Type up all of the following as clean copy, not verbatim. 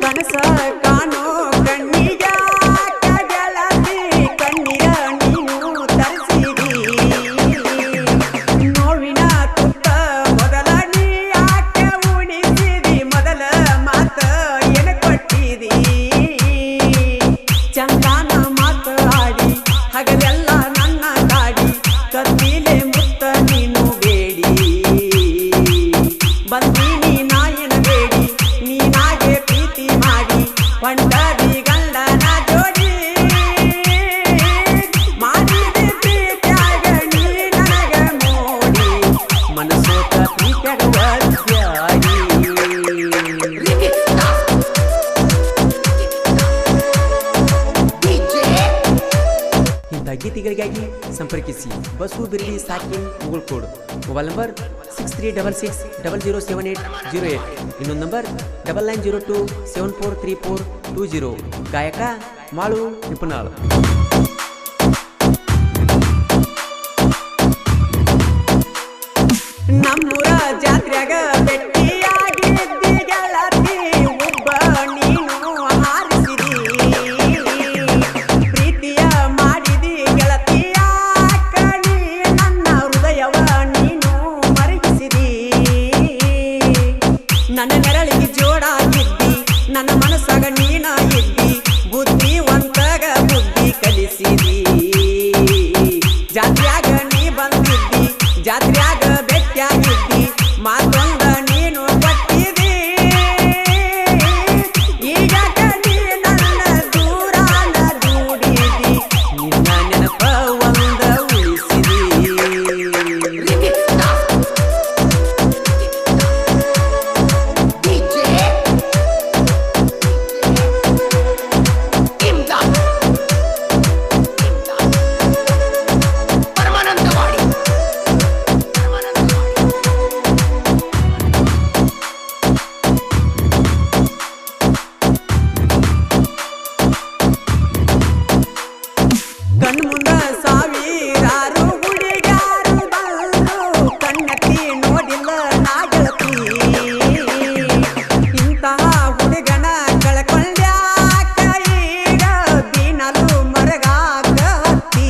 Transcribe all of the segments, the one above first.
ಕನಸ ಕಾಣೋ ಕಣ್ಣಿಗ ಗೆಳತಿ ಕಣ್ಣೀರ ನೀನು ತರಿಸಿದಿ ನೋವಿನ ತುತ್ತ ಮೊದಲ ನೀ ಯಾಕೆ ಉಣಿಸಿದಿ ಮೊದಲ ಮಾತ ಏನ ಕೊಟ್ಟಿದಿ ಚಂದಾನ ಮಾತು ಆಡಿ ಹಗಲೆಲ್ಲ ನನ್ನ ಗಾಡಿ ಕತ್ತಿಲೆ ಮುತ್ತ ನೀನು ಬೇಡಿ ಬಂದೀನಿ ನಾಯನ ಬೇಡಿ ನೀನಾಗೆ ಪ್ರೀತಿ ಮಾಡಿ ಹೊಂಟದಿ ಗಂಡನ ಜೋಡಿ ಮಾಡಿದೆ ಪ್ರೀತ್ಯಾಗ ನೀ ನನಗ ಮೋಡಿ ಮನಸೋತ ಪ್ರೀತ್ಯಾಗ ವಜ್ಜಾಗಿ ಇಂಥ ಗೀತೆಗಳಿಗಾಗಿ ಸಂಪರ್ಕಿಸಿ ಬಸು ಬಿರ್ಲಿ ಸಾಕಿನ್ ಮುಗುಳ್ಕೋಡ್ ಮೊಬೈಲ್ ನಂಬರ್ 6366007808 ಇನ್ನೊಂದು ನಂಬರ್ 9902743420 ಗಾಯಕ ಮಾಳು ನಿಪುಣಾಳ್. ನಮ್ಮೂರ ಜಾತ್ರೆಗ ಭೇಟಿಯಾಗಿದ್ದಿ ಗೆಳತಿ ಒಬ್ಬ ನೀನು ಹಾರಿಸಿದಿ ಪ್ರೀತಿಯ ಮಾಡಿದಿ ಗೆಳತಿಯ ಕಣಿ ನನ್ನ ಹೃದಯವ ನೀನು ಮರಗಿಸಿದಿ ನನ್ನ ನೆರಳಿಗೆ ಜೋಡಾಗಿದ್ದಿ ನನ್ನ ಮನಸ್ಸಾಗ ನೀನ ಇದ್ದಿ ಬುದ್ಧಿವಂತಗ ಬುದ್ಧಿ ಕಲಿಸಿದಿ ಜಾತ್ರೆಯಾಗ ನೀ ಬಂದಿದ್ದಿ ಜಾತ್ರೆಯಾಗ ಬೆಟ್ಟಿಯಾಗಿದ್ದಿ ಮಾತೊಂದ ನೀನು ಕೊಟ್ಟಿದಿ ಈಗ ಕಡಿ ನನ್ನ ದೂರಾನ ದೂಡಿದಿ ನಿನ್ನ ನೆನಪ ಒಂದ ಉಳಿಸಿದಿ ಕಣ್ಮುಂದ ಸಾವಿರಾರು ಹುಡುಗಾರು ಬಂದು ಕಣ್ಣತ್ತಿ ನೋಡಿಲ್ಲ ನಾ ಗೆಳತಿ ಇಂತಹ ಹುಡುಗನ ಕಳ್ಕೊಂಡ್ಯಾಕ ಈಗ ದಿನಲು ಮರಗಾಕ ಹತ್ತಿ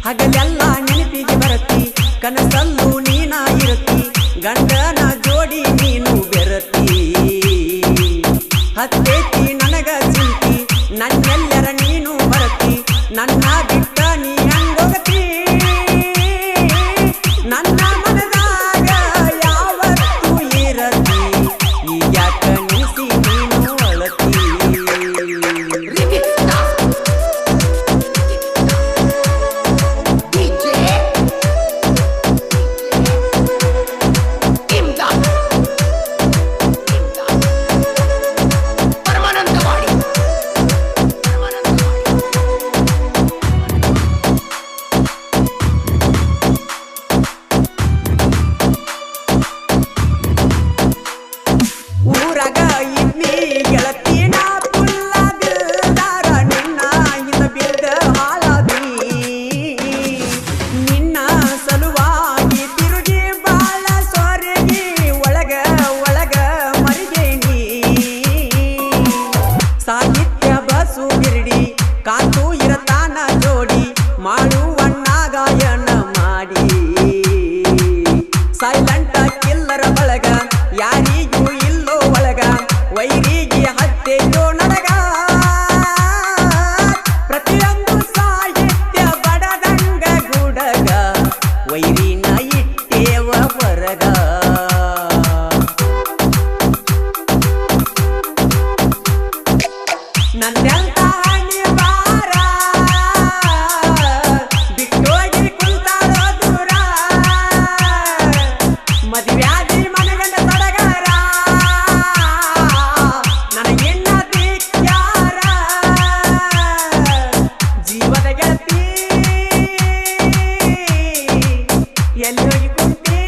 ಹಗಲೆಲ್ಲ ನೆನಪಿಗೆ ಬರತಿ ಕನಸಲ್ಲೂ ನೀನ ಇರತಿ ಗಂಡನ ಜೋಡಿ ನೀನು ಬೆರತಿ ಹತ್ತೇತಿ ನನಗ ಚಿಂತಿ ನನ್ನೆಲ್ಲರ ನೀನು ಬರತಿ ನನ್ನ ಬಿಟ್ಟ ನೀ ಹಂಗೋಗತಿ ನನ್ನ ಮನದಾಗ ಯಾವತ್ತೂ ಇರತಿ ಈಗ್ಯಾಕ ನಿಸಿ ನೀನು ಅಳತಿ ಊರಾಗ ಇದ್ನಿ ಗೆಳತಿನ ಪುಲ್ಲ ಬಿಲ್ದಾರ ನಿನ್ನ ಇಂದ ಬಿಲ್ದ ಹಾಳಾದಿ ನಿನ್ನ ಸಲುವಾಗಿ ತಿರುಗಿ ಬಾಳ ಸೊರಗಿ ಒಳಗ ಒಳಗ ಮರಿಗೇನಿ ಸಾಹಿತ್ಯ ಬಸು ಬಿರ್ಡಿ ಕಾತು ಇರತಾನ ಜೋಡಿ ಮಾಡುವಣ್ಣ ಗಾಯನ ಮಾಡಿ ಸೈಲೆಂಟ ಕಿಲ್ಲರ ಬಳಗ ಯಾರಿಗೂ ಇಲ್ಲೋ ಒಳಗ ವೈರಿಗೆ ಹತ್ತೆಯೋ ನಡಗ ಪ್ರತಿಯೊಂದು ಸಾಹಿತ್ಯ ಬಡದಂಗ ಗುಡಗ ವೈರಿನ ಇಟ್ಟೇವ ಹೊರಗ ನನ್ನೆಂತ ಹಣಿವಾರ ಬಿಟ್ಟೋಗಿ ಕುಂತಾರೋ ದೂರ ಮದುವ್ಯಾದಿ ಮನಗಂಡ ಸಡಗರ ನನಗಿನ್ನ ದಿಕ್ಕ್ಯಾರ ಜೀವದ ಗೆಳತಿ ಎಲ್ಲಿ ಹೋಗಿ ಕುಂತಿ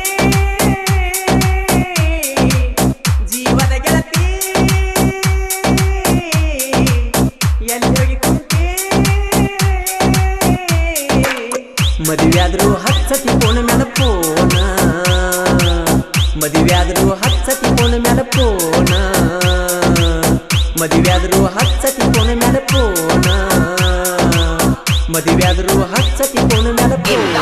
ಜೀವದ ಗೆಳತಿ ಎಲ್ಲಿ ಮದುವ್ಯಾದ್ರು ಹಚ್ಚತಿ ಫೋನ್ ಮ್ಯಾಲ ಫೋನ ಮದುವ್ಯಾದ್ರು ಹಚ್ಚತಿ ಫೋನ್ ಮ್ಯಾಲ ಫೋನ ಮದುವ್ಯಾದ್ರು ಹಚ್ಚತಿ ಫೋನ್ ಮ್ಯಾಲ ಫೋನ